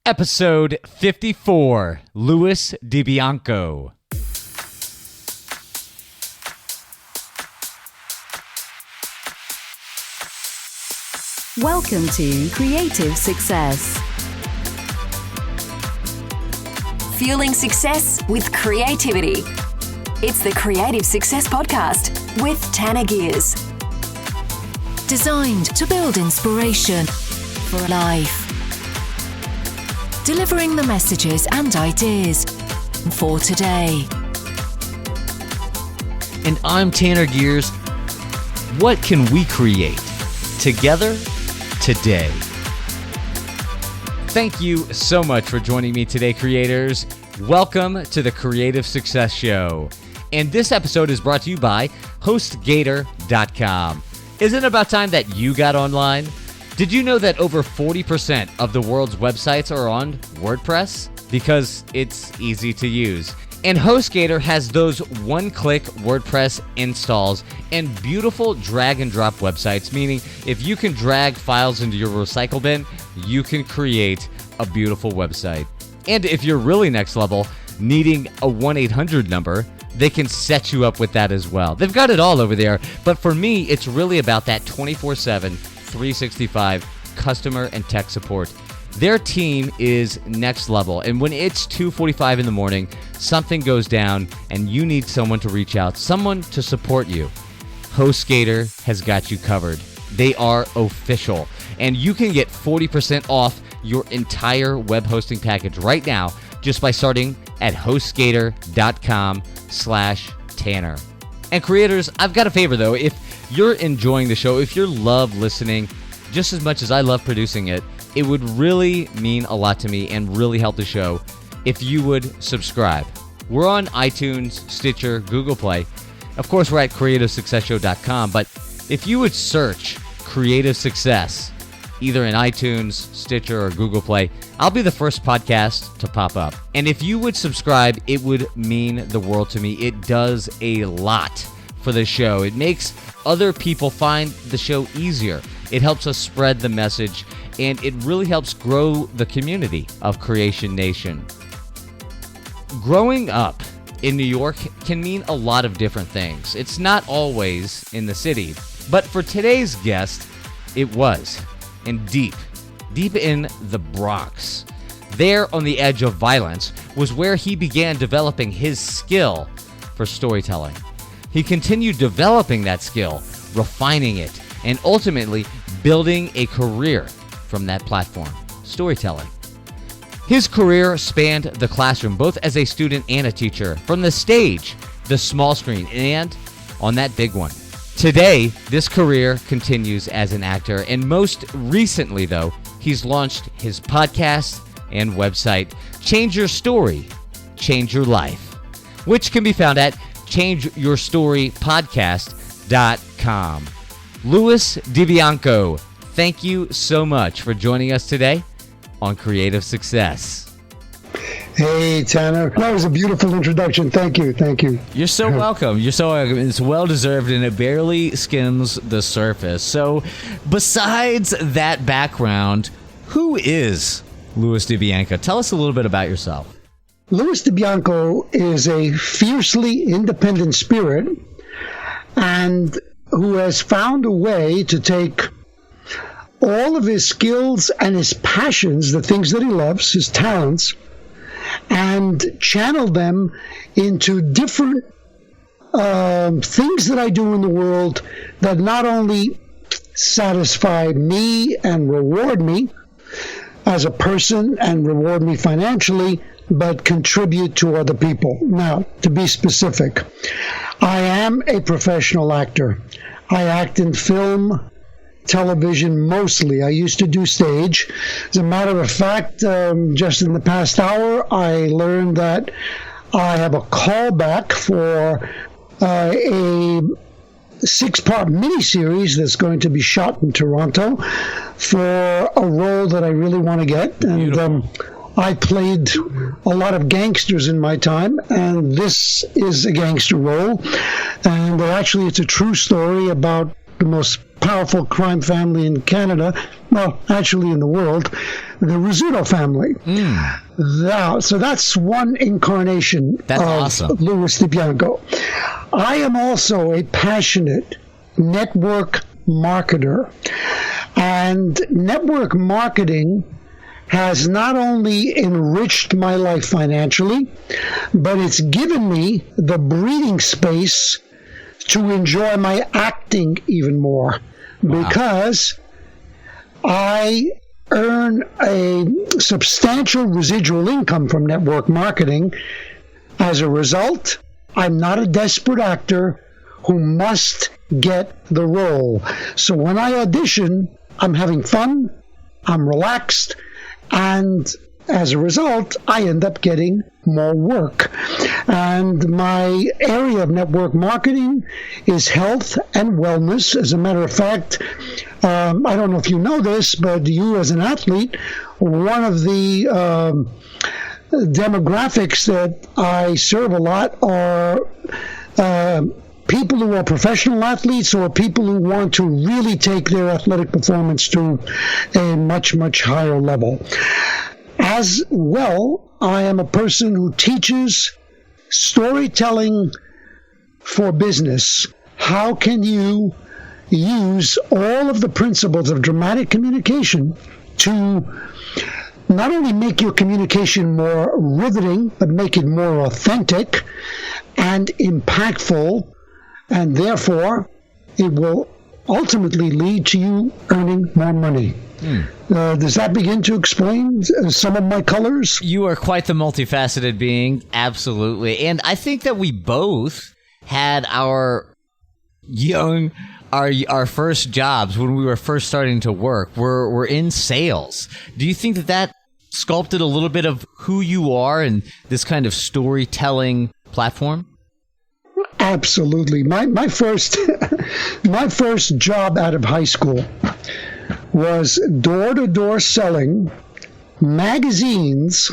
Episode 54, Luis DeBianco. Welcome to Creative Success. Fueling success with creativity. It's the Creative Success Podcast with Tanner Gears. Designed to build inspiration for life. Delivering the messages and ideas for today. And I'm Tanner Gears. What can we create together today? Thank you so much for joining me today, creators. Welcome to the Creative Success Show. And this episode is brought to you by HostGator.com. Isn't it about time that you got online? Did you know that over 40% of the world's websites are on WordPress? Because it's easy to use. And HostGator has those one-click WordPress installs and beautiful drag-and-drop websites, meaning if you can drag files into your recycle bin, you can create a beautiful website. And if you're really next level, needing a 1-800 number, they can set you up with that as well. They've got it all over there, but for me, it's really about that 24/7, 365 customer and tech support. Their team is next level, and when it's 2:45 in the morning, something goes down and you need someone to reach out, someone to support you. HostGator has got you covered. They are official, and you can get 40% off your entire web hosting package right now just by starting at HostGator.com/Tanner. And creators, I've got a favor though. If you're enjoying the show, if you love listening just as much as I love producing it, it would really mean a lot to me and really help the show if you would subscribe. We're on iTunes, Stitcher, Google Play. Of course, we're at CreativeSuccessShow.com, but if you would search Creative Success, either in iTunes, Stitcher, or Google Play, I'll be the first podcast to pop up. And if you would subscribe, it would mean the world to me. It does a lot for the show. It makes other people find the show easier. It helps us spread the message, and it really helps grow the community of Creation Nation. Growing up in New York can mean a lot of different things. It's not always in the city, but for today's guest, it was. And deep in the Bronx. There on the edge of violence was where he began developing his skill for storytelling. He continued developing that skill, refining it, and ultimately building a career from that platform, storytelling. His career spanned the classroom, both as a student and a teacher, from the stage, the small screen, and on that big one. Today, this career continues as an actor, and most recently, though, he's launched his podcast and website, Change Your Story, Change Your Life, which can be found at ChangeYourStoryPodcast.com. Luis DeBianco, thank you so much for joining us today on Creative Success. Hey, Tanner. That was a beautiful introduction. Thank you. You're so welcome. It's well-deserved, and it barely skims the surface. So, besides that background, who is Luis DeBianca? Tell us a little bit about yourself. Luis DeBianco is a fiercely independent spirit and who has found a way to take all of his skills and his passions, the things that he loves, his talents, and channel them into different things that I do in the world that not only satisfy me and reward me as a person and reward me financially, but contribute to other people. Now, to be specific, I am a professional actor. I act in film, television mostly. I used to do stage. As a matter of fact, just in the past hour, I learned that I have a callback for a 6-part miniseries that's going to be shot in Toronto for a role that I really want to get. And I played a lot of gangsters in my time, and this is a gangster role. And actually, it's a true story about the most powerful crime family in Canada, well, actually in the world, the Rizzuto family. So that's one incarnation of awesome. Luis DeBianco. I am also a passionate network marketer. And network marketing has not only enriched my life financially, but it's given me the breathing space to enjoy my acting even more. Wow. Because I earn a substantial residual income from network marketing. As a result, I'm not a desperate actor who must get the role. So when I audition, I'm having fun, I'm relaxed, and as a result, I end up getting more work. And my area of network marketing is health and wellness. As a matter of fact, I don't know if you know this, but you as an athlete, one of the demographics that I serve a lot are people who are professional athletes or people who want to really take their athletic performance to a much, much higher level. As well, I am a person who teaches storytelling for business. How can you use all of the principles of dramatic communication to not only make your communication more riveting, but make it more authentic and impactful, and therefore it will ultimately lead to you earning more money. Does that begin to explain some of my colors? You are quite the multifaceted being, absolutely. And I think that we both had our first jobs when we were first starting to work. We're in sales. Do you think that sculpted a little bit of who you are and this kind of storytelling platform? Absolutely. My first job out of high school was door-to-door selling magazines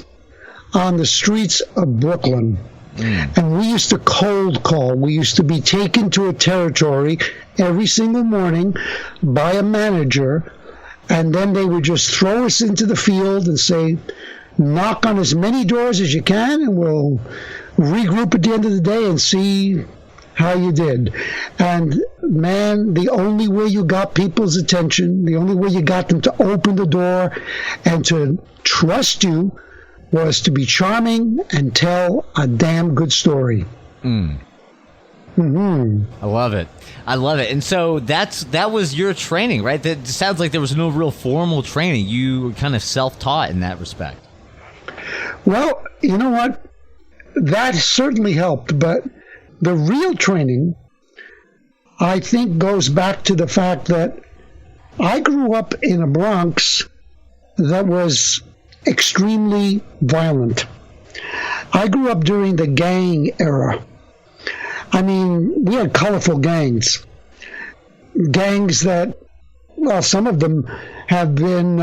on the streets of Brooklyn. And we used to cold call. We used to be taken to a territory every single morning by a manager, and then they would just throw us into the field and say, knock on as many doors as you can, and we'll regroup at the end of the day and see how you did. And man, the only way you got people's attention, the only way you got them to open the door and to trust you was to be charming and tell a damn good story. I love it. And so that was your training, right? That sounds like there was no real formal training. You were kind of self-taught in that respect. Well, you know what? That certainly helped, but the real training, I think, goes back to the fact that I grew up in a Bronx that was extremely violent. I grew up during the gang era. I mean, we had colorful gangs. Gangs that, well, some of them have been,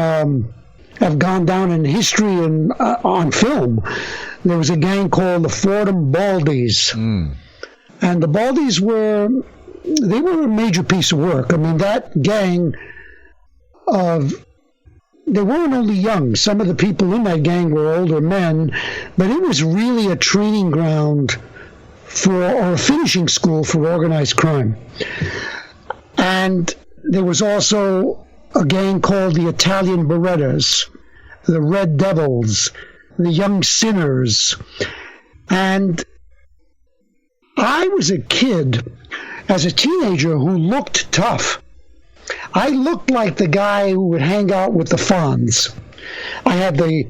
have gone down in history and on film. There was a gang called the Fordham Baldies. And the Baldies were a major piece of work. I mean, that gang they weren't only young. Some of the people in that gang were older men, but it was really a training ground or a finishing school for organized crime. And there was also a gang called the Italian Berettas, the Red Devils, the Young Sinners. And I was a kid, as a teenager, who looked tough. I looked like the guy who would hang out with the Fonz. I had the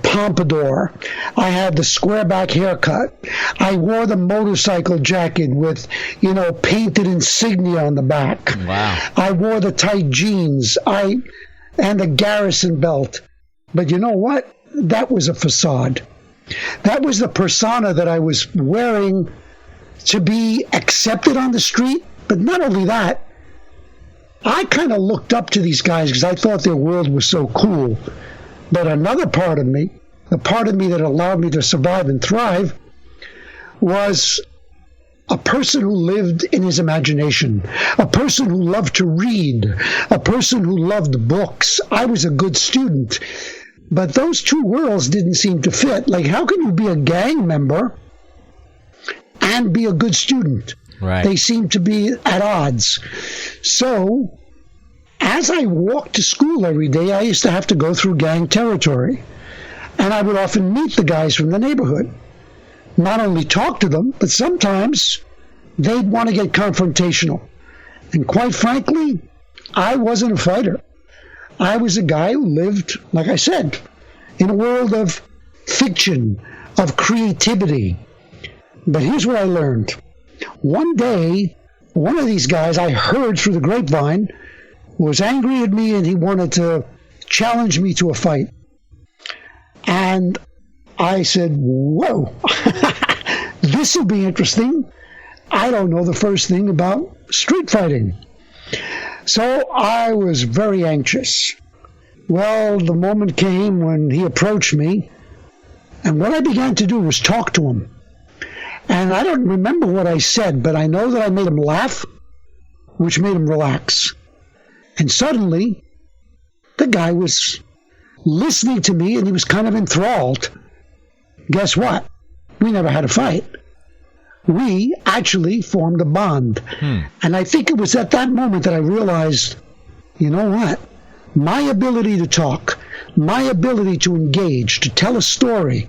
pompadour. I had the square back haircut. I wore the motorcycle jacket with, painted insignia on the back. Wow. I wore the tight jeans. And the Garrison belt. But you know what? That was a facade. That was the persona that I was wearing to be accepted on the street. But not only that, I kind of looked up to these guys because I thought their world was so cool. But another part of me, the part of me that allowed me to survive and thrive, was a person who lived in his imagination, a person who loved to read, a person who loved books. I was a good student. But those two worlds didn't seem to fit. Like, how can you be a gang member and be a good student? Right. They seem to be at odds. So, as I walked to school every day, I used to have to go through gang territory. And I would often meet the guys from the neighborhood. Not only talk to them, but sometimes they'd want to get confrontational. And quite frankly, I wasn't a fighter. I was a guy who lived, like I said, in a world of fiction, of creativity. But here's what I learned. One day, one of these guys I heard through the grapevine was angry at me and he wanted to challenge me to a fight. And I said, whoa, this will be interesting. I don't know the first thing about street fighting. So I was very anxious. Well, the moment came when he approached me, and what I began to do was talk to him. And I don't remember what I said, but I know that I made him laugh, which made him relax. And suddenly, the guy was listening to me, and he was kind of enthralled. Guess what? We never had a fight. We actually formed a bond. And I think it was at that moment that I realized, you know what? My ability to talk, my ability to engage, to tell a story,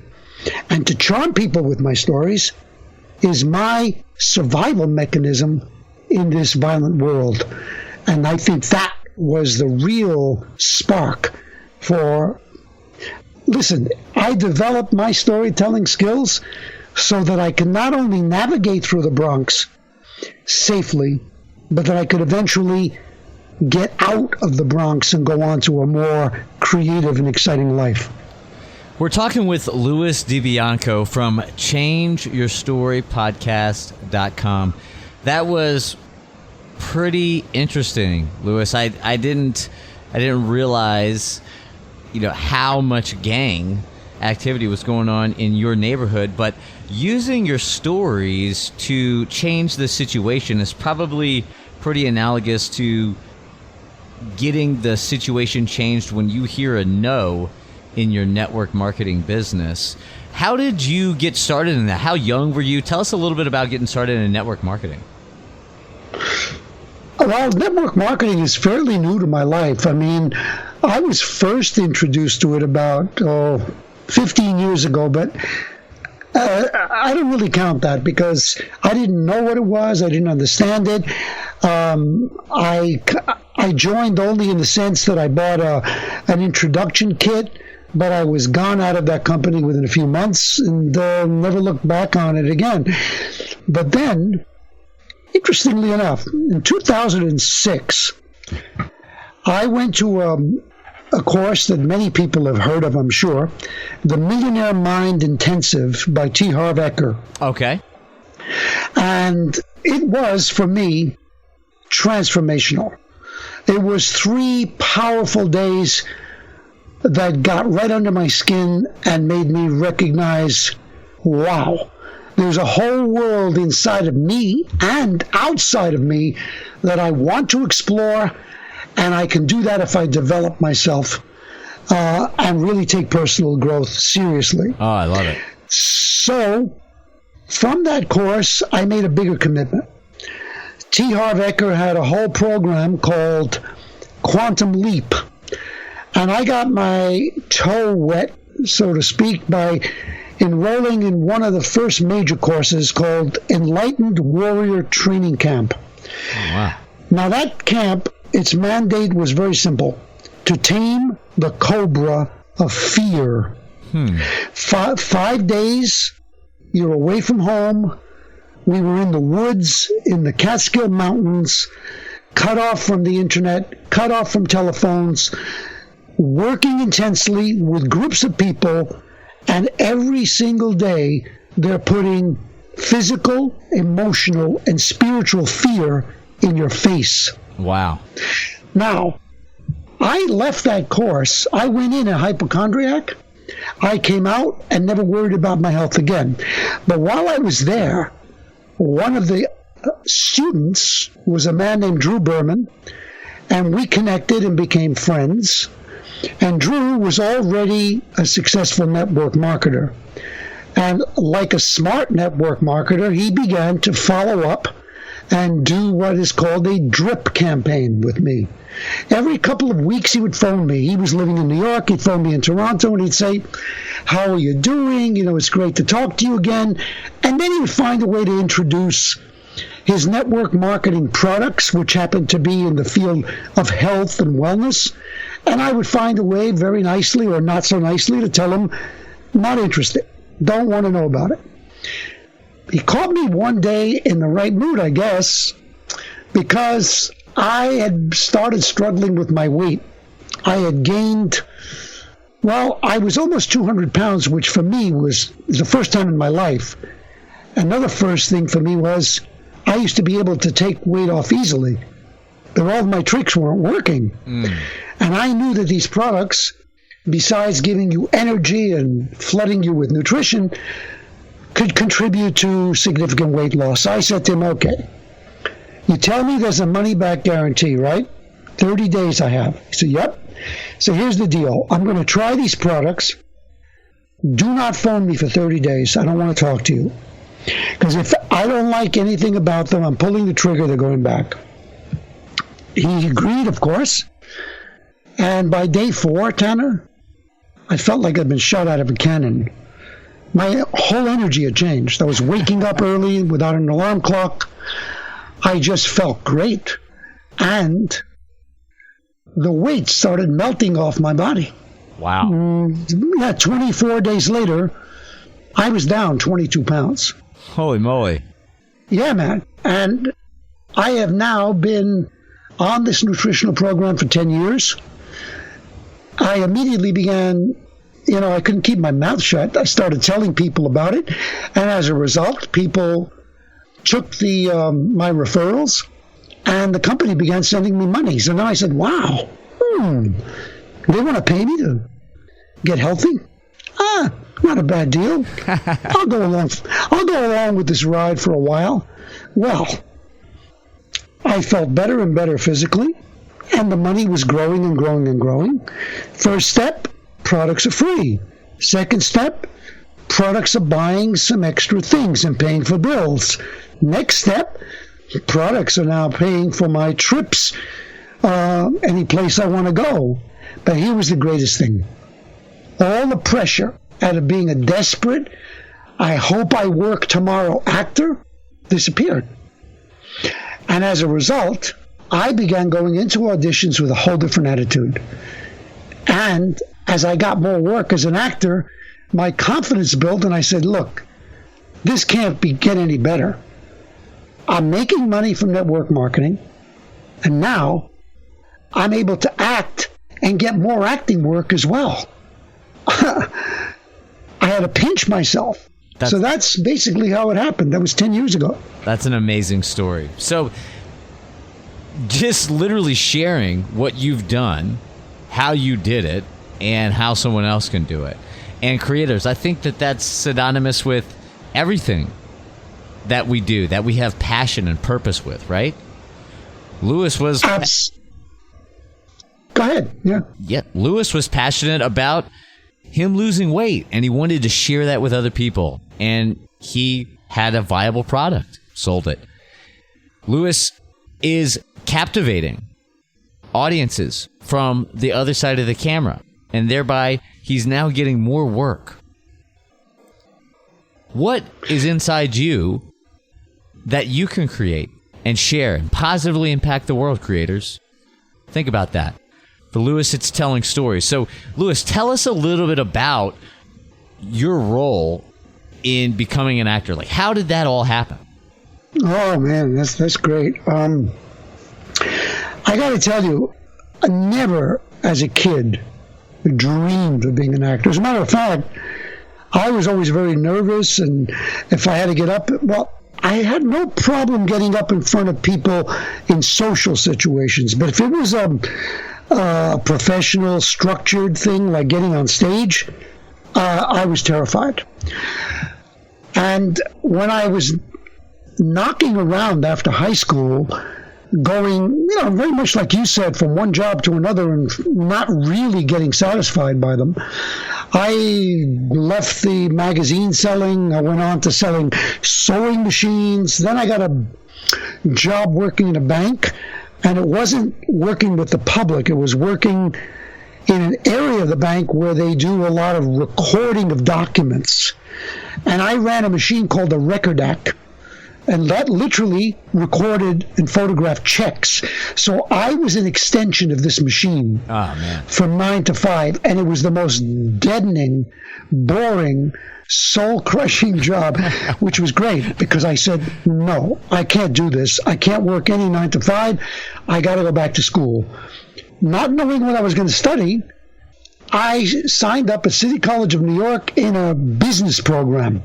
and to charm people with my stories is my survival mechanism in this violent world. And I think that was the real spark for... Listen, I developed my storytelling skills so that I can not only navigate through the Bronx safely, but that I could eventually get out of the Bronx and go on to a more creative and exciting life. We're talking with Luis DeBianco from ChangeYourStoryPodcast.com. That was pretty interesting, Luis. I didn't realize, how much gang activity was going on in your neighborhood, but using your stories to change the situation is probably pretty analogous to getting the situation changed when you hear a no in your network marketing business. How did you get started in that? How young were you? Tell us a little bit about getting started in network marketing. Well, network marketing is fairly new to my life. I mean, I was first introduced to it about 15 years ago, but I don't really count that because I didn't know what it was. I didn't understand it. I joined only in the sense that I bought an introduction kit, but I was gone out of that company within a few months and never looked back on it again. But then, interestingly enough, in 2006, I went to a course that many people have heard of, I'm sure, the Millionaire Mind Intensive by T. Harv Eker. Okay. And it was, for me, transformational. It was 3 powerful days that got right under my skin and made me recognize, wow, there's a whole world inside of me and outside of me that I want to explore, and I can do that if I develop myself and really take personal growth seriously. Oh, I love it. So, from that course, I made a bigger commitment. T. Harv Eker had a whole program called Quantum Leap. And I got my toe wet, so to speak, by enrolling in one of the first major courses called Enlightened Warrior Training Camp. Oh, wow. Now, that camp, its mandate was very simple: to tame the cobra of fear. 5 days, you're away from home. We were in the woods, in the Catskill Mountains, cut off from the internet, cut off from telephones, working intensely with groups of people, and every single day they're putting physical, emotional, and spiritual fear in your face. Wow. Now, I left that course. I went in a hypochondriac. I came out and never worried about my health again. But while I was there, one of the students was a man named Drew Berman, and we connected and became friends. And Drew was already a successful network marketer. And like a smart network marketer, he began to follow up and do what is called a drip campaign with me. Every couple of weeks he would phone me. He was living in New York. He'd phone me in Toronto, and he'd say, how are you doing? You know, it's great to talk to you again. And then he would find a way to introduce his network marketing products, which happened to be in the field of health and wellness. And I would find a way very nicely or not so nicely to tell him, not interested, don't want to know about it. He caught me one day in the right mood, I guess, because I had started struggling with my weight. I had gained, well, I was almost 200 pounds, which for me was the first time in my life. Another first thing for me was I used to be able to take weight off easily, but all of my tricks weren't working. And I knew that these products, besides giving you energy and flooding you with nutrition, could contribute to significant weight loss. I said to him, okay, you tell me there's a money-back guarantee, right? 30 days I have. He said, yep. So here's the deal. I'm going to try these products. Do not phone me for 30 days. I don't want to talk to you. Because if I don't like anything about them, I'm pulling the trigger, they're going back. He agreed, of course. And by day 4, Tanner, I felt like I'd been shot out of a cannon. My whole energy had changed. I was waking up early without an alarm clock. I just felt great. And the weight started melting off my body. Wow. 24 days later, I was down 22 pounds. Holy moly. Yeah, man. And I have now been on this nutritional program for 10 years. I immediately began, I couldn't keep my mouth shut. I started telling people about it. And as a result, people took my referrals, and the company began sending me money. So now I said, wow, they want to pay me to get healthy? Not a bad deal. I'll go along with this ride for a while. Well, I felt better and better physically, and the money was growing and growing and growing. First step, products are free. Second step, products are buying some extra things and paying for bills. Next step, products are now paying for my trips, any place I want to go. But here was the greatest thing. All the pressure out of being a desperate, I hope I work tomorrow actor disappeared. And as a result, I began going into auditions with a whole different attitude. And as I got more work as an actor, my confidence built, and I said, look, this can't get any better. I'm making money from network marketing, and now I'm able to act and get more acting work as well. I had to pinch myself. So that's basically how it happened. That was 10 years ago. That's an amazing story. So just literally sharing what you've done, how you did it, and how someone else can do it. And creators, I think that that's synonymous with everything that we do, that we have passion and purpose with, right? Lewis was... Go ahead, yeah. Yeah, Lewis was passionate about him losing weight, and he wanted to share that with other people. And he had a viable product, sold it. Lewis is captivating audiences from the other side of the camera, and thereby he's now getting more work. What is inside you that you can create and share and positively impact the world, creators? Think about that. For Lewis, it's telling stories. So, Lewis, tell us a little bit about your role in becoming an actor. Like, how did that all happen? Oh, man, that's great. I got to tell you, I never, as a kid, dreamed of being an actor. As a matter of fact, I was always very nervous, and if I had to get up, well, I had no problem getting up in front of people in social situations. But if it was a professional, structured thing like getting on stage, I was terrified. And when I was knocking around after high school, going, very much like you said, from one job to another and not really getting satisfied by them. I left the magazine selling. I went on to selling sewing machines. Then I got a job working in a bank, and it wasn't working with the public. It was working in an area of the bank where they do a lot of recording of documents. And I ran a machine called the Recordac, and that literally recorded and photographed checks. So I was an extension of this machine from 9 to 5, and it was the most deadening, boring, soul-crushing job, which was great because I said, no, I can't do this. I can't work any 9 to 5. I got to go back to school. Not knowing what I was going to study, I signed up at City College of New York in a business program.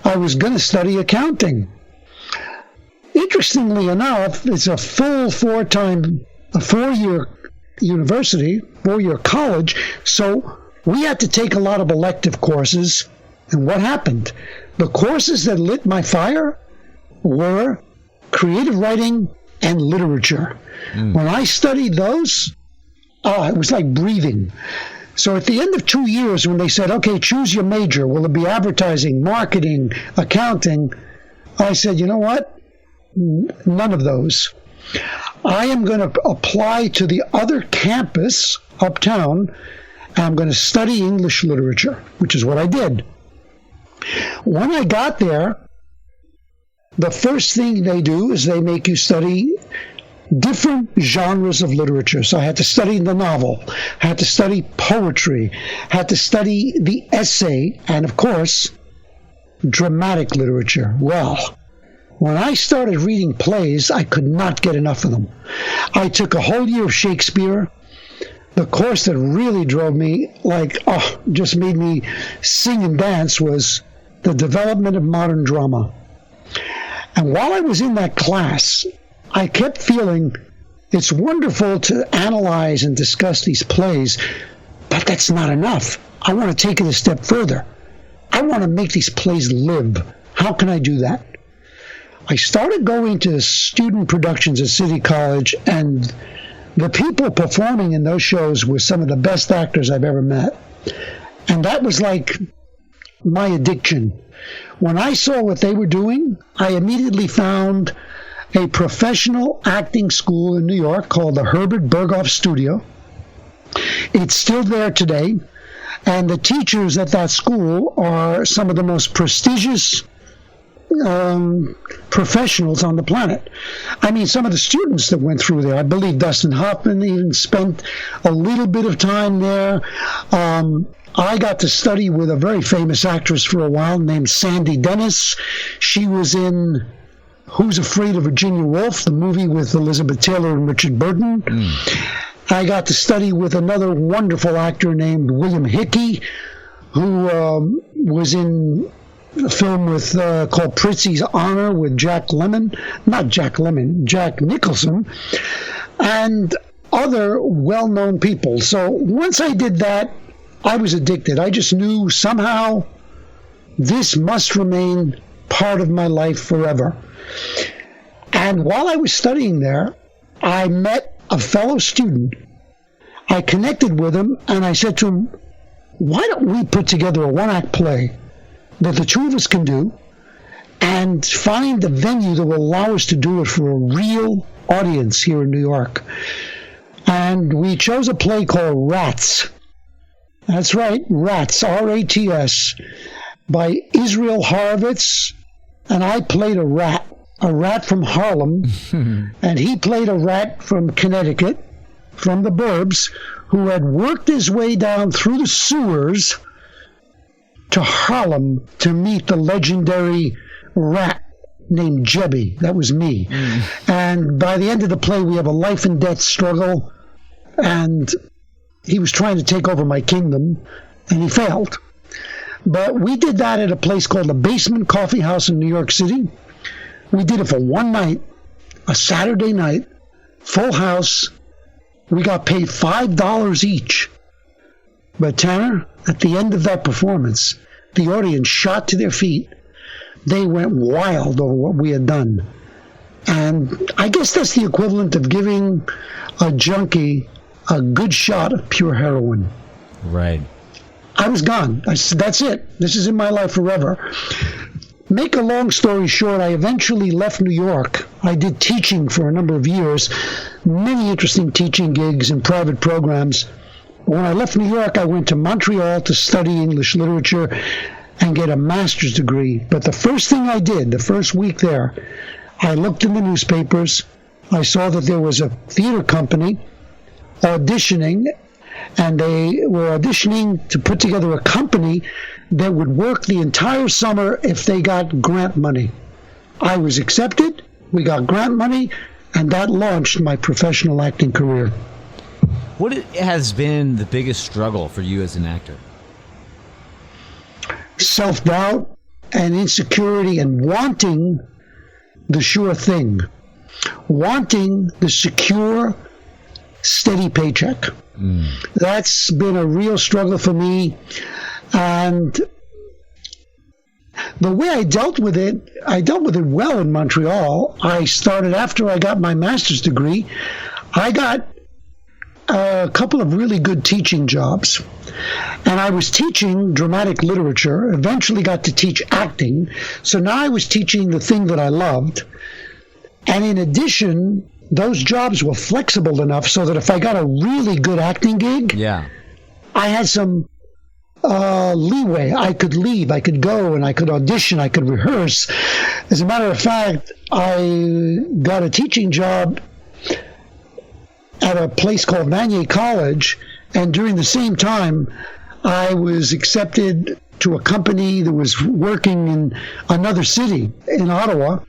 I was going to study accounting. Interestingly enough, it's a full 4-year university, 4-year college, so we had to take a lot of elective courses. And what happened? The courses that lit my fire were creative writing and literature. When I studied those, it was like breathing. So at the end of 2 years, when they said, okay, choose your major, will it be advertising, marketing, accounting? I said, you know what? None of those. I am going to apply to the other campus uptown, and I'm going to study English literature, which is what I did. When I got there, the first thing they do is they make you study different genres of literature. So I had to study the novel, had to study poetry, had to study the essay, and of course, dramatic literature. Well, when I started reading plays, I could not get enough of them. I took a whole year of Shakespeare. The course that really drove me, just made me sing and dance, was the development of modern drama. And while I was in that class, I kept feeling it's wonderful to analyze and discuss these plays, but that's not enough. I want to take it a step further. I want to make these plays live. How can I do that? I started going to student productions at City College, and the people performing in those shows were some of the best actors I've ever met. And that was like my addiction. When I saw what they were doing, I immediately found a professional acting school in New York called the Herbert Berghoff Studio. It's still there today, and the teachers at that school are some of the most prestigious professionals on the planet. I mean, some of the students that went through there, I believe Dustin Hoffman even spent a little bit of time there. I got to study with a very famous actress for a while named Sandy Dennis. She was in Who's Afraid of Virginia Woolf, the movie with Elizabeth Taylor and Richard Burton. I got to study with another wonderful actor named William Hickey, who was in a film called Prizzi's Honor with Jack Nicholson, and other well-known people. So once I did that, I was addicted. I just knew somehow this must remain part of my life forever. And while I was studying there, I met a fellow student. I connected with him, and I said to him, why don't we put together a one-act play that the two of us can do and find a venue that will allow us to do it for a real audience here in New York? And we chose a play called Rats. That's right, Rats, R-A-T-S, by Israel Horovitz, and I played a rat from Harlem, and he played a rat from Connecticut, from the burbs, who had worked his way down through the sewers to Harlem to meet the legendary rat named Jebby. That was me. And by the end of the play, we have a life and death struggle, and he was trying to take over my kingdom, and he failed. But we did that at a place called the Basement Coffee House in New York City. We did it for one night, a Saturday night, full house. We got paid $5 each. But Tanner, at the end of that performance, the audience shot to their feet they went wild over what we had done. And I guess that's the equivalent of giving a junkie a good shot of pure heroin. Right. I was gone. I said, that's it. This is in my life forever. Make a long story short, I eventually left New York. I did teaching for a number of years, many interesting teaching gigs and private programs. When I left New York, I went to Montreal to study English literature and get a master's degree. But the first thing I did, the first week there, I looked in the newspapers. I saw that there was a theater company auditioning, and they were auditioning to put together a company that would work the entire summer if they got grant money. I was accepted, we got grant money, and that launched my professional acting career. What has been the biggest struggle for you as an actor? Self-doubt and insecurity and wanting the sure thing, wanting the secure, steady paycheck. That's been a real struggle for me. And the way I dealt with it well in Montreal. I started after I got my master's degree. I got a couple of really good teaching jobs. And I was teaching dramatic literature, eventually got to teach acting. So now I was teaching the thing that I loved. And in addition, those jobs were flexible enough so that if I got a really good acting gig, I had some leeway. I could leave, I could go, and I could audition, I could rehearse. As a matter of fact, I got a teaching job at a place called Vanier College, and during the same time, I was accepted to a company that was working in another city, in Ottawa,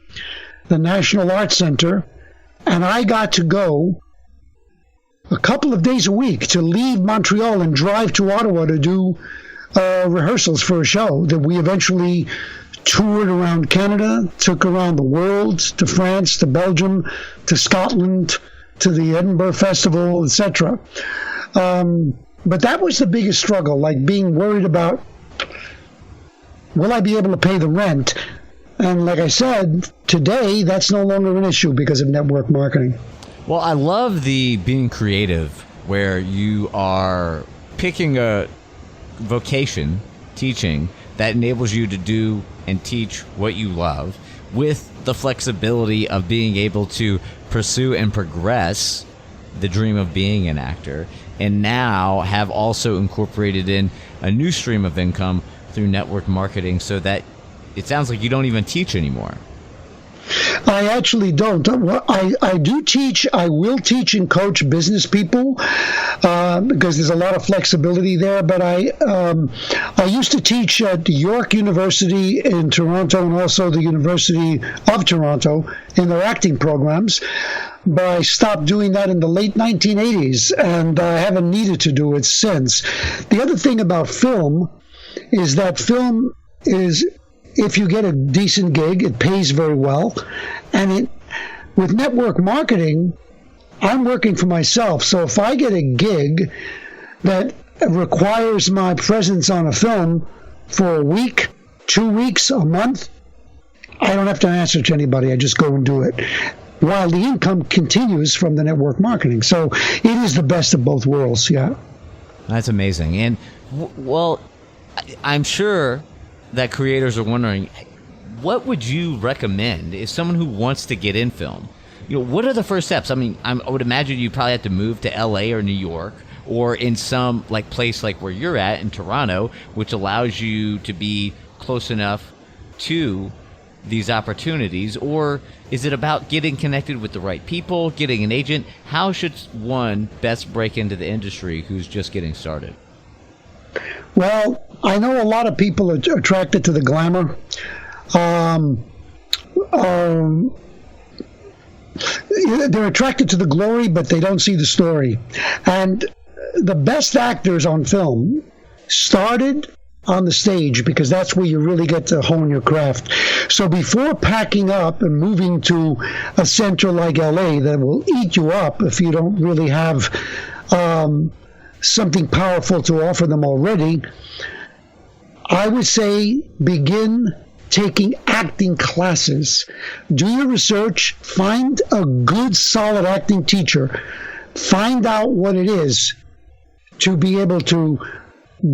the National Arts Center, and I got to go a couple of days a week to leave Montreal and drive to Ottawa to do rehearsals for a show that we eventually toured around Canada, took around the world, to France, to Belgium, to Scotland, to the Edinburgh Festival, etc. But that was the biggest struggle, like being worried about, will I be able to pay the rent? And like I said, today, that's no longer an issue because of network marketing. Well, I love the being creative, where you are picking a vocation, teaching, that enables you to do and teach what you love, with the flexibility of being able to pursue and progress the dream of being an actor, and now have also incorporated in a new stream of income through network marketing, so that it sounds like you don't even teach anymore. I actually don't. I do teach. I will teach and coach business people because there's a lot of flexibility there. But I used to teach at York University in Toronto and also the University of Toronto in their acting programs. But I stopped doing that in the late 1980s, and I haven't needed to do it since. The other thing about film is that film is, if you get a decent gig, it pays very well. And with network marketing, I'm working for myself. So if I get a gig that requires my presence on a film for a week, 2 weeks, a month, I don't have to answer to anybody. I just go and do it, while the income continues from the network marketing. So it is the best of both worlds, yeah. That's amazing. And, well, I'm sure that creators are wondering, what would you recommend if someone who wants to get in film? You know, what are the first steps? I mean, I would imagine you probably have to move to LA or New York, or in some like place like where you're at in Toronto, which allows you to be close enough to these opportunities. Or is it about getting connected with the right people, getting an agent? How should one best break into the industry who's just getting started? Well, I know a lot of people are attracted to the glamour. They're attracted to the glory, but they don't see the story. And the best actors on film started on the stage, because that's where you really get to hone your craft. So before packing up and moving to a center like LA that will eat you up if you don't really have something powerful to offer them already, I would say begin taking acting classes. Do your research, find a good, solid acting teacher, find out what it is to be able to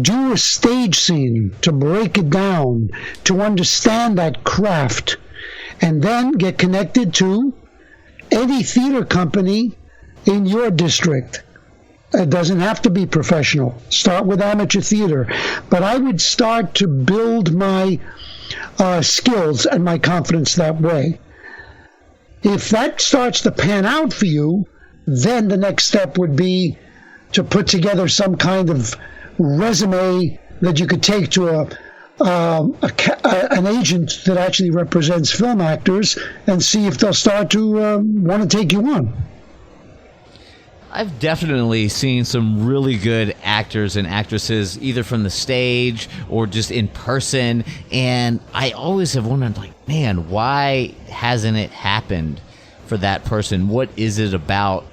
do a stage scene, to break it down, to understand that craft, and then get connected to any theater company in your district. It doesn't have to be professional. Start with amateur theater. But I would start to build my skills and my confidence that way. If that starts to pan out for you, then the next step would be to put together some kind of resume that you could take to an agent that actually represents film actors and see if they'll start to want to take you on. I've definitely seen some really good actors and actresses, either from the stage or just in person, and I always have wondered, like, man, why hasn't it happened for that person? What is it about?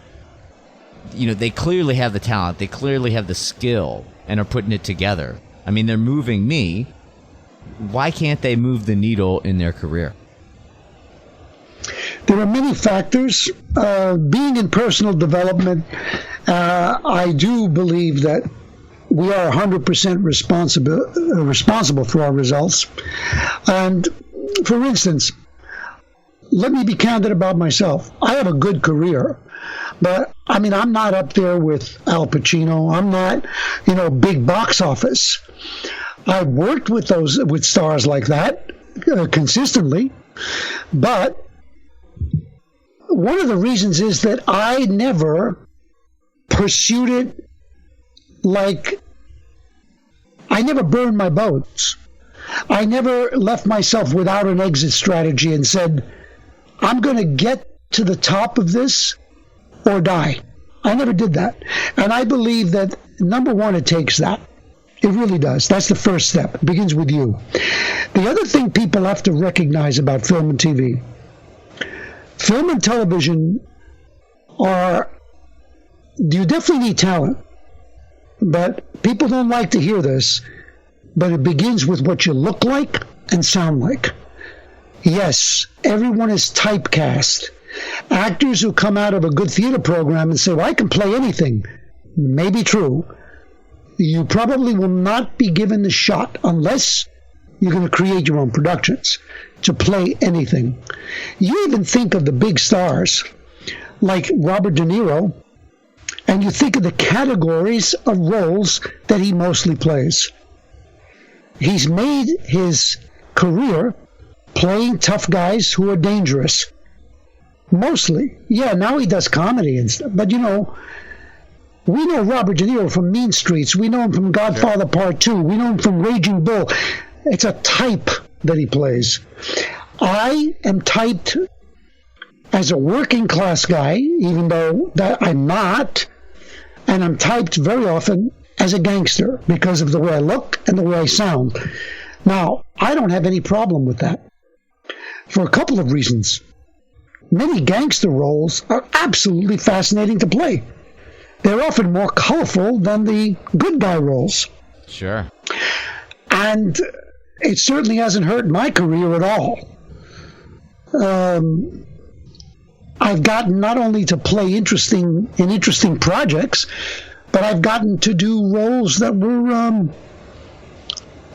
You know, they clearly have the talent, they clearly have the skill, and are putting it together. I mean, they're moving me. Why can't they move the needle in their career? There are many factors. Being in personal development, I do believe that we are 100% responsible for our results. And for instance, let me be candid about myself. I have a good career, but I mean, I'm not up there with Al Pacino. I'm not, big box office. I've worked with stars like that consistently, but one of the reasons is that I never pursued it I never burned my boats. I never left myself without an exit strategy and said, I'm going to get to the top of this or die. I never did that. And I believe that, number one, it takes that. It really does. That's the first step. It begins with you. The other thing people have to recognize about film and TV, film and television you definitely need talent, but people don't like to hear this, but it begins with what you look like and sound like. Yes, everyone is typecast. Actors who come out of a good theater program and say, well, I can play anything, may be true. You probably will not be given the shot unless you're going to create your own productions to play anything. You even think of the big stars like Robert De Niro, and you think of the categories of roles that he mostly plays. He's made his career playing tough guys who are dangerous. Mostly. Yeah, now he does comedy and stuff. But, we know Robert De Niro from Mean Streets. We know him from Godfather Part 2. We know him from Raging Bull. It's a type that he plays. I am typed as a working class guy, even though that I'm not, and I'm typed very often as a gangster because of the way I look and the way I sound. Now, I don't have any problem with that for a couple of reasons. Many gangster roles are absolutely fascinating to play. They're often more colorful than the good guy roles. Sure. And it certainly hasn't hurt my career at all. I've gotten not only to play interesting projects, but I've gotten to do roles that were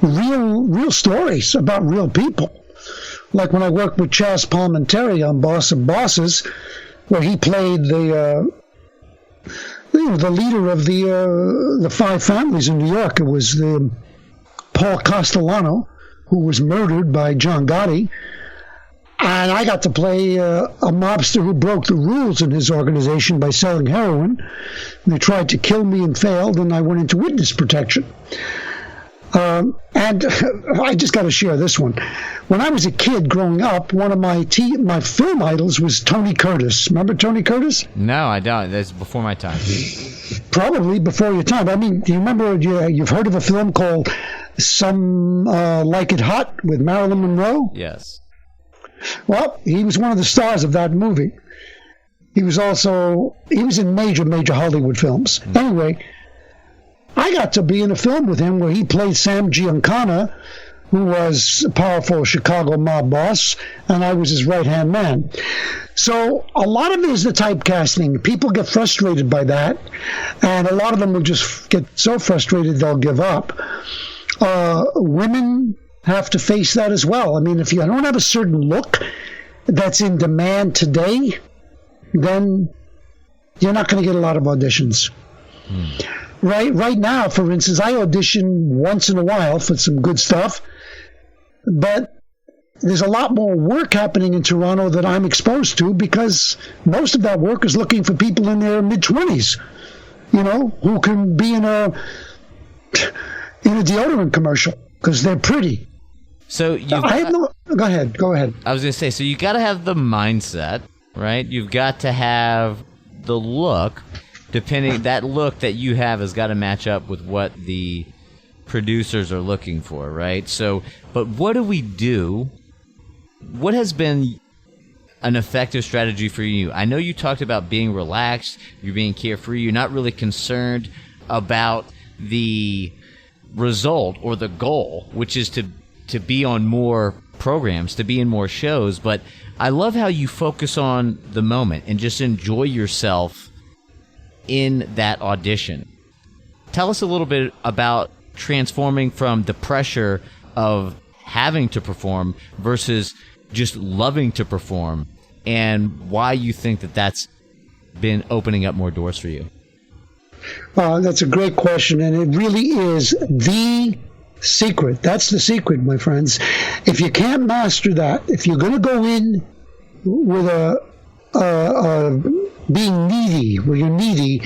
real stories about real people. Like when I worked with Chaz Palminteri on Boss of Bosses, where he played the leader of the five families in New York. It was Paul Castellano, who was murdered by John Gotti. And I got to play a mobster who broke the rules in his organization by selling heroin. They tried to kill me and failed, and I went into witness protection. And I just got to share this one. When I was a kid growing up, one of my film idols was Tony Curtis. Remember Tony Curtis? No, I don't. That's before my time. Probably before your time. I mean, do you remember, you've heard of a film called Some Like It Hot with Marilyn Monroe? Yes. Well, he was one of the stars of that movie. He was in major Hollywood films. Anyway, I got to be in a film with him where he played Sam Giancana, who was a powerful Chicago mob boss, and I was his right-hand man. So a lot of it is the typecasting. People get frustrated by that, and a lot of them will just get so frustrated they'll give up. Women have to face that as well. I mean, if you don't have a certain look that's in demand today, then you're not going to get a lot of auditions. Right now, for instance, I audition once in a while for some good stuff, but there's a lot more work happening in Toronto that I'm exposed to because most of that work is looking for people in their mid-20s, who can be in a deodorant commercial because they're pretty. So Go ahead. I was going to say, so you got to have the mindset, right? You've got to have the look. That look that you have has got to match up with what the producers are looking for, right? So, but what do we do? What has been an effective strategy for you? I know you talked about being relaxed, you're being carefree, you're not really concerned about the result or the goal, which is to be on more programs, to be in more shows. But I love how you focus on the moment and just enjoy yourself in that audition. Tell us a little bit about transforming from the pressure of having to perform versus just loving to perform, and why you think that that's been opening up more doors for you. That's a great question, and it really is the secret. That's the secret, my friends. If you can't master that, if you're going to go in with being needy, where you're needy,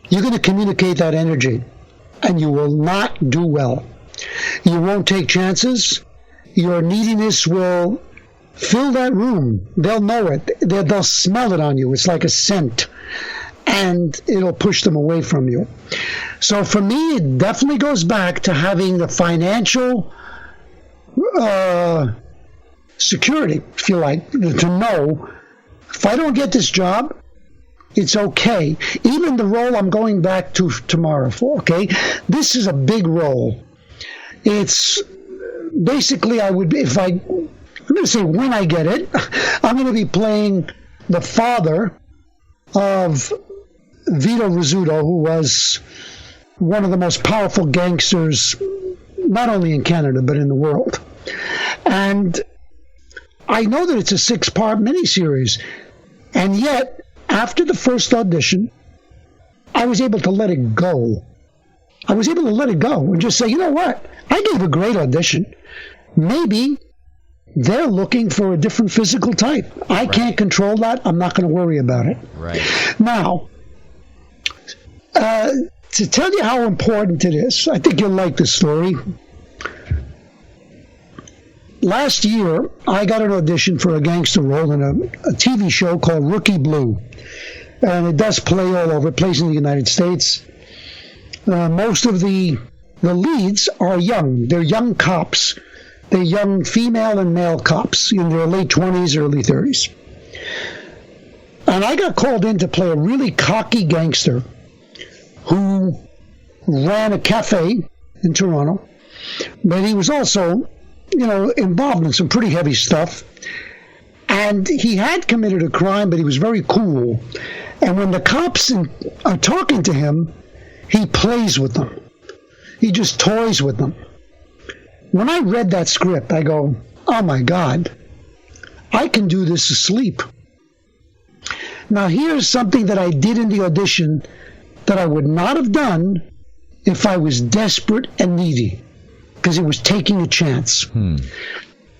you're going to communicate that energy, and you will not do well. You won't take chances. Your neediness will fill that room. They'll know it. They'll smell it on you. It's like a scent, and it'll push them away from you. So for me, it definitely goes back to having the financial security, if you like, to know if I don't get this job, it's okay. Even the role I'm going back to tomorrow for, okay? This is a big role. It's basically, I'm going to say when I get it, I'm going to be playing the father of Vito Rizzuto, who was one of the most powerful gangsters, not only in Canada, but in the world. And I know that it's a 6-part miniseries, and yet, after the first audition, I was able to let it go. I was able to let it go and just say, you know what? I gave a great audition. Maybe they're looking for a different physical type. I can't control that. I'm not going to worry about it. Right. Now, to tell you how important it is, I think you'll like this story. Last year, I got an audition for a gangster role in a TV show called Rookie Blue. And it does play all over. It plays in the United States. Most of the leads are young. They're young cops. They're young female and male cops in their late 20s, early 30s. And I got called in to play a really cocky gangster who ran a cafe in Toronto. But he was also, involved in some pretty heavy stuff. And he had committed a crime, but he was very cool. And when the cops are talking to him, he plays with them. He just toys with them. When I read that script, I go, oh my God, I can do this asleep. Now here's something that I did in the audition that I would not have done if I was desperate and needy, because it was taking a chance.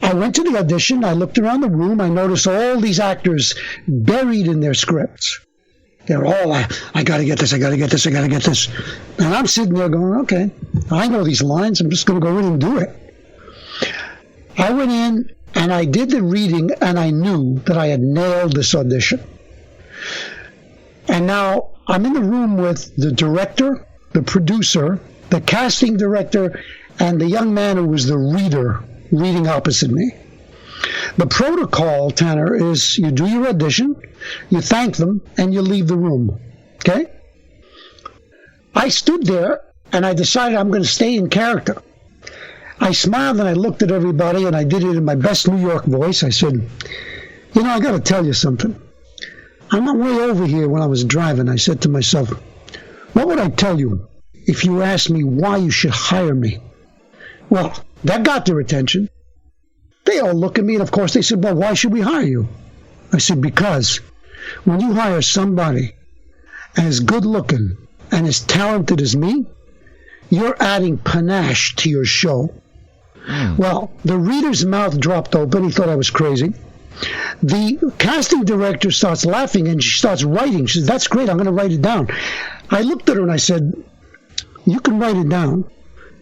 I went to the audition, I looked around the room, I noticed all these actors buried in their scripts. They're all, I got to get this, I got to get this, I got to get this. And I'm sitting there going, okay, I know these lines, I'm just going to go in and do it. I went in and I did the reading and I knew that I had nailed this audition. And now I'm in the room with the director, the producer, the casting director, and the young man who was the reader reading opposite me. The protocol, Tanner, is you do your audition, you thank them, and you leave the room. Okay? I stood there and I decided I'm going to stay in character. I smiled and I looked at everybody and I did it in my best New York voice. I said, I got to tell you something. On my way over here when I was driving, I said to myself, what would I tell you if you asked me why you should hire me? Well, that got their attention. They all look at me and of course they said, well, why should we hire you? I said, because when you hire somebody as good looking and as talented as me, you're adding panache to your show. Well, the reader's mouth dropped open. He thought I was crazy. The casting director starts laughing and she starts writing. She says, that's great. I'm going to write it down. I looked at her and I said, you can write it down,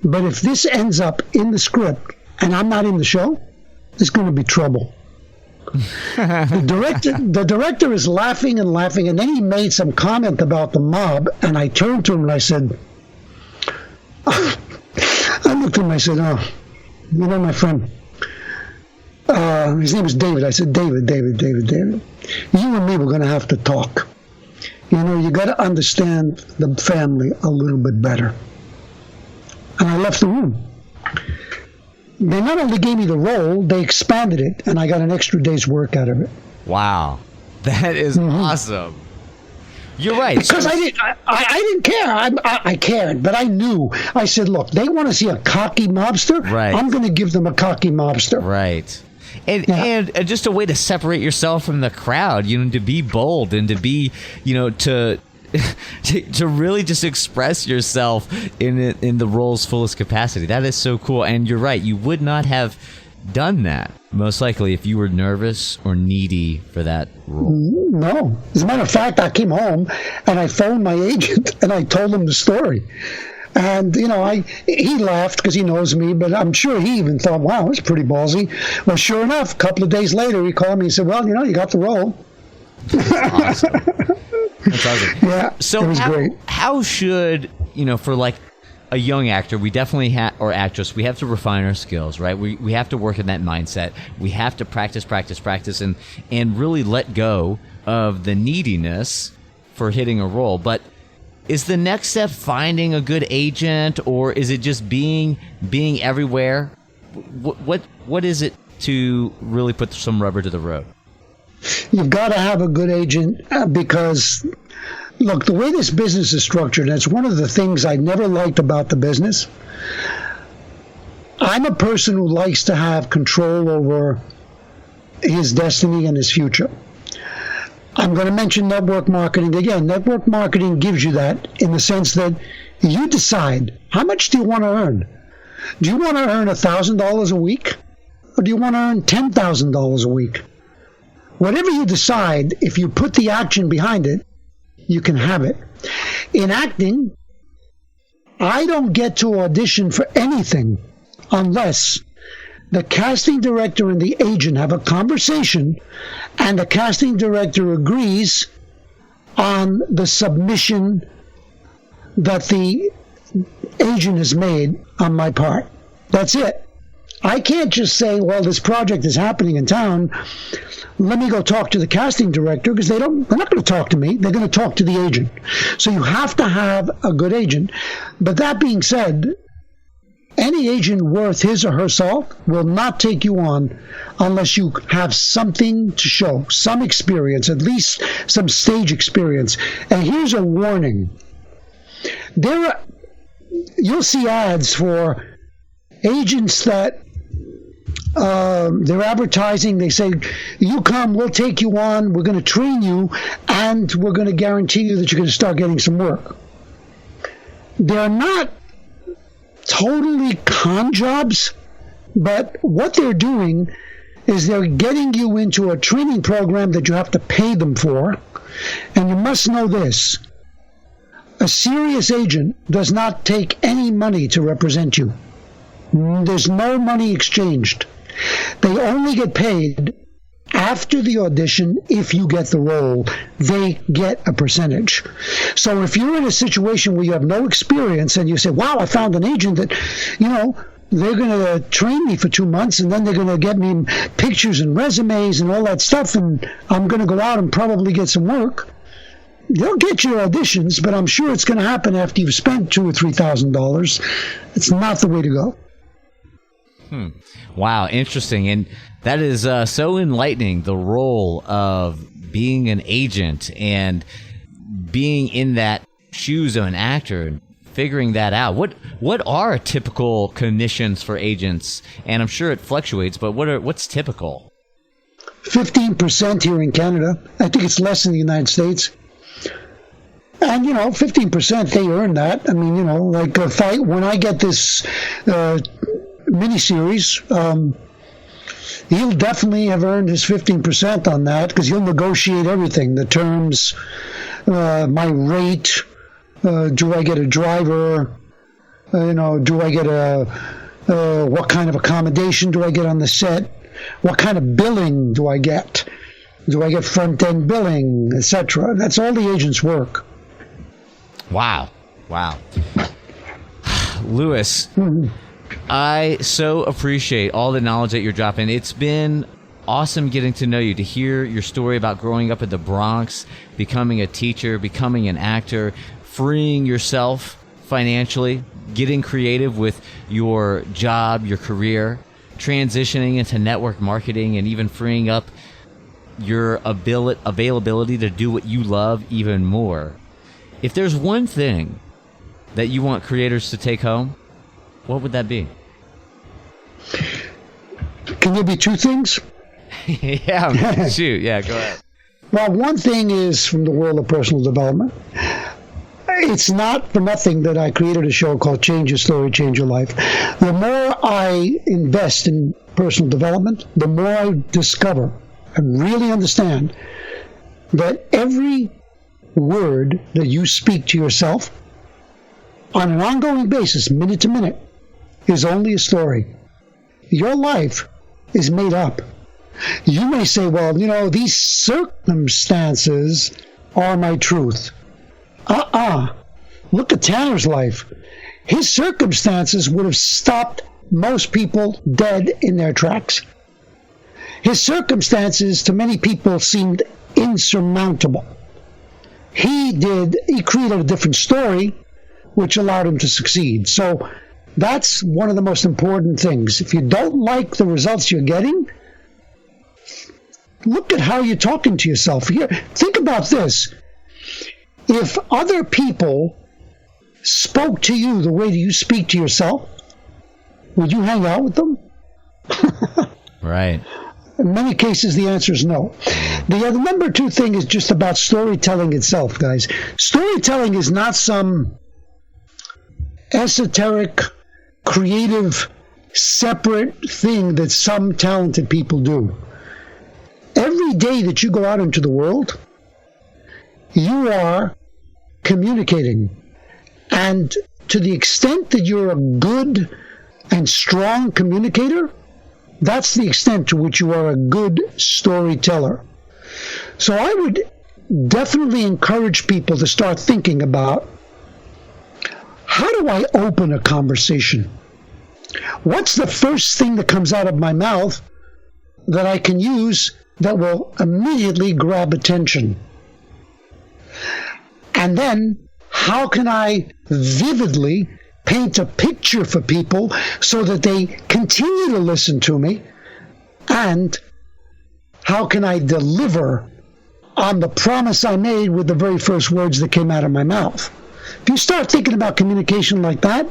but if this ends up in the script and I'm not in the show, there's going to be trouble. The director is laughing and laughing, and then he made some comment about the mob, and I turned to him and I said, I looked at him and I said, my friend, his name is David. I said, David, you and me, we're going to have to talk. You got to understand the family a little bit better. And I left the room. They not only gave me the role, they expanded it, and I got an extra day's work out of it. Wow. That is awesome. You're right. Because I didn't care. I cared, but I knew. I said, look, they want to see a cocky mobster. Right. I'm going to give them a cocky mobster. Right. And just a way to separate yourself from the crowd, to be bold and to be, to really just express yourself in the role's fullest capacity. That is so cool. And you're right. You would not have done that, most likely, if you were nervous or needy for that role. No. As a matter of fact, I came home and I phoned my agent and I told him the story. And, he laughed because he knows me, but I'm sure he even thought, wow, it's pretty ballsy. Well, sure enough, a couple of days later, he called me and said, well, you got the role. That's awesome. That's awesome. Yeah, so it was great. How should, for like a young actor, we definitely or actress, we have to refine our skills, right? We have to work in that mindset. We have to practice, and really let go of the neediness for hitting a role. But is the next step finding a good agent, or is it just being everywhere? What is it to really put some rubber to the road? You've got to have a good agent because, look, the way this business is structured, that's one of the things I never liked about the business. I'm a person who likes to have control over his destiny and his future. I'm going to mention network marketing again. Network marketing gives you that in the sense that you decide, how much do you want to earn? Do you want to earn $1,000 a week? Or do you want to earn $10,000 a week? Whatever you decide, if you put the action behind it, you can have it. In acting, I don't get to audition for anything unless the casting director and the agent have a conversation and the casting director agrees on the submission that the agent has made on my part. That's it. I can't just say, well, this project is happening in town. Let me go talk to the casting director, because they're not going to talk to me. They're going to talk to the agent. So you have to have a good agent. But that being said, any agent worth his or her salt will not take you on unless you have something to show, some experience, at least some stage experience. And here's a warning. You'll see ads for agents that they're advertising. They say, you come, we'll take you on, we're going to train you, and we're going to guarantee you that you're going to start getting some work. They're not totally con jobs, but what they're doing is they're getting you into a training program that you have to pay them for. And you must know this: a serious agent does not take any money to represent you. There's no money exchanged. They only get paid after the audition. If you get the role, they get a percentage. So if you're in a situation where you have no experience and you say, wow, I found an agent that, they're going to train me for 2 months and then they're going to get me pictures and resumes and all that stuff, and I'm going to go out and probably get some work. They'll get your auditions, but I'm sure it's going to happen after you've spent $2,000 or $3,000. It's not the way to go. Wow, interesting. And that is so enlightening, the role of being an agent and being in that shoes of an actor and figuring that out. What are typical commissions for agents? And I'm sure it fluctuates, but what's typical? 15% here in Canada. I think it's less in the United States. And, 15%, they earn that. I mean, like when I get this miniseries, he'll definitely have earned his 15% on that because he'll negotiate everything, the terms, my rate, do I get a driver, do I get what kind of accommodation do I get on the set, what kind of billing do I get front-end billing, etc. That's all the agent's work. Wow. Luis, I so appreciate all the knowledge that you're dropping. It's been awesome getting to know you, to hear your story about growing up in the Bronx, becoming a teacher, becoming an actor, freeing yourself financially, getting creative with your job, your career, transitioning into network marketing, and even freeing up your availability to do what you love even more. If there's one thing that you want creators to take home, what would that be? Can there be two things? Yeah, shoot. Yeah, go ahead. Well, one thing is from the world of personal development. It's not for nothing that I created a show called Change Your Story, Change Your Life. The more I invest in personal development, the more I discover and really understand that every word that you speak to yourself on an ongoing basis, minute to minute, is only a story. Your life is made up. You may say, well, these circumstances are my truth. Look at Tanner's life. His circumstances would have stopped most people dead in their tracks. His circumstances to many people seemed insurmountable. He created a different story, which allowed him to succeed. So that's one of the most important things. If you don't like the results you're getting, look at how you're talking to yourself. Think about this. If other people spoke to you the way that you speak to yourself, would you hang out with them? Right. In many cases, the answer is no. The number two thing is just about storytelling itself, guys. Storytelling is not some esoteric, creative, separate thing that some talented people do. Every day that you go out into the world, you are communicating. And to the extent that you're a good and strong communicator, that's the extent to which you are a good storyteller. So I would definitely encourage people to start thinking about, how do I open a conversation? What's the first thing that comes out of my mouth that I can use that will immediately grab attention? And then, how can I vividly paint a picture for people so that they continue to listen to me? And how can I deliver on the promise I made with the very first words that came out of my mouth? If you start thinking about communication like that,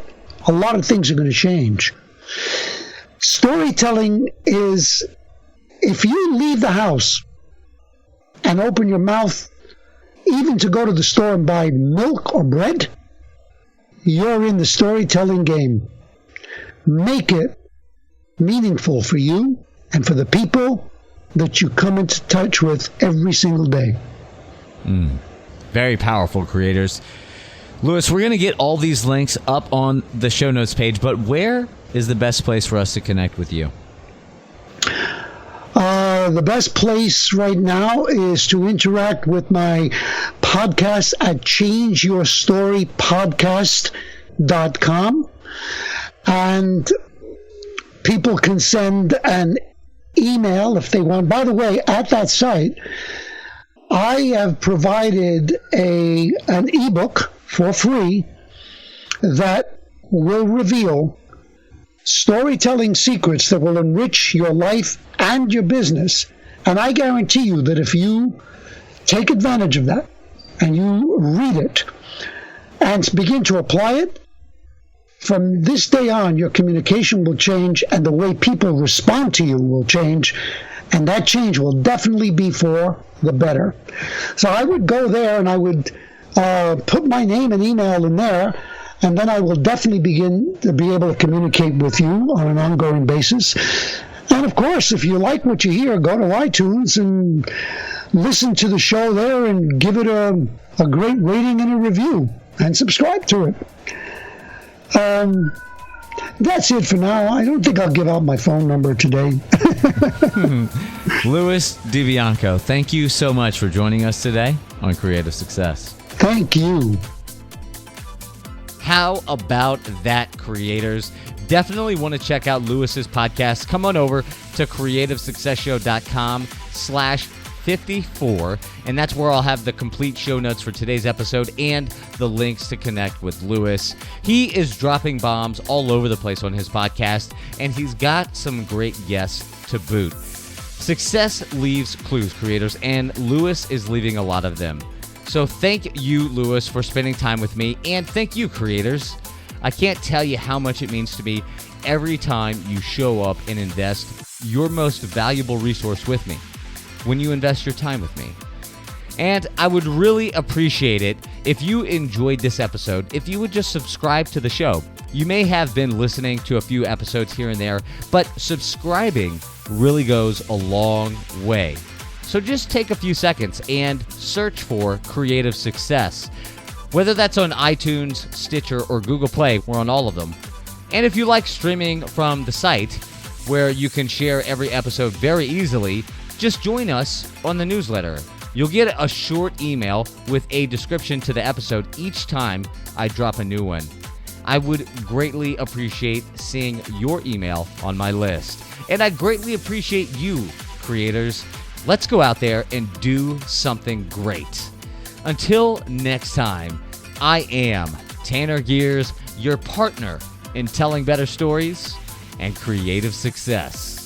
a lot of things are going to change. Storytelling is, if you leave the house and open your mouth even to go to the store and buy milk or bread, you're in the storytelling game. Make it meaningful for you and for the people that you come into touch with every single day. Very powerful, creators. Luis, we're going to get all these links up on the show notes page, but where is the best place for us to connect with you? The best place right now is to interact with my podcast at changeyourstorypodcast.com. And people can send an email if they want. By the way, at that site, I have provided an ebook for free that will reveal storytelling secrets that will enrich your life and your business. And I guarantee you that if you take advantage of that and you read it and begin to apply it, from this day on, your communication will change and the way people respond to you will change. And that change will definitely be for the better. So I would go there and I would put my name and email in there, and then I will definitely begin to be able to communicate with you on an ongoing basis. And of course, if you like what you hear, go to iTunes and listen to the show there and give it a great rating and a review and subscribe to it. That's it for now. I don't think I'll give out my phone number today. Luis DeBianco, thank you so much for joining us today on Creative Success. Thank you. How about that, creators? Definitely want to check out Luis's podcast. Come on over to creativesuccessshow.com/54, and that's where I'll have the complete show notes for today's episode and the links to connect with Luis. He is dropping bombs all over the place on his podcast, and he's got some great guests to boot. Success leaves clues, creators, and Luis is leaving a lot of them. So thank you, Luis, for spending time with me, and thank you, creators. I can't tell you how much it means to me every time you show up and invest your most valuable resource with me, when you invest your time with me. And I would really appreciate it if you enjoyed this episode, if you would just subscribe to the show. You may have been listening to a few episodes here and there, but subscribing really goes a long way. So just take a few seconds and search for Creative Success. Whether that's on iTunes, Stitcher, or Google Play, we're on all of them. And if you like streaming from the site, where you can share every episode very easily, just join us on the newsletter. You'll get a short email with a description to the episode each time I drop a new one. I would greatly appreciate seeing your email on my list. And I'd greatly appreciate you, creators. Let's go out there and do something great. Until next time, I am Tanner Gears, your partner in telling better stories and creative success.